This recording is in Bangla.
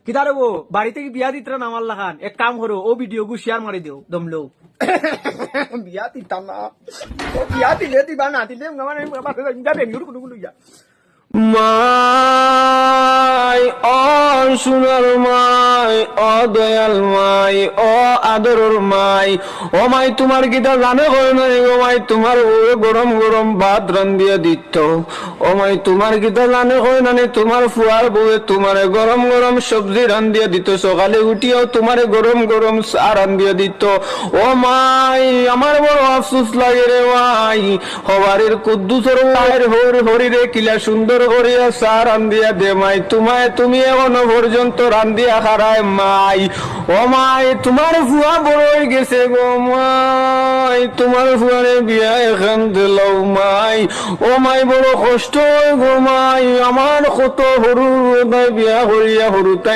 কিতারে বো বাড়ি থেকে বিয়া দিতরা নামার লাখান এক কাম করো ও ভিডিও গু শেয়ার মারি দিও দমলো বিয়া দিতাম না ও বিয়া দিলে দিবা না দিলে মানে যাবে নিউর কোনো কোনো ইয়া মাই ও সোনার মাই ও দয়াল মাই ও আদরের মাই ও মাই তোমার কিতা জানে কই নাই ও মাই তোমার গরম গরম ভাত রান্ধিয়া দিত ও মাই তোমার কিতা জানে কই নাই তোমার ফুয়ার বউয়ে তোমারে গরম গরম সবজি রান্ধিয়া দিত সকালে উঠিয়াও তোমারে গরম গরম চা রান্ধিয়া দিত ও মাই আমার বড় আফসোস লাগে রে মাই হবারের কুদ্দুসের মায়ের হরিরে কিলা সুন্দর করিয়া চা রান্ধিয়া দে মাই তুমি এখনো পর্যন্ত রান্ধিয়া খারায় মাই ও মাই তোমার ফুয়া বড় হয়ে গেছে গো মাই তোমার ফুয়ারে বিয়া এখন দিলাও মাই ও মাই বড় কষ্ট হয় গো মাই আমার কত হরু বিয়া করিয়া হরু তাই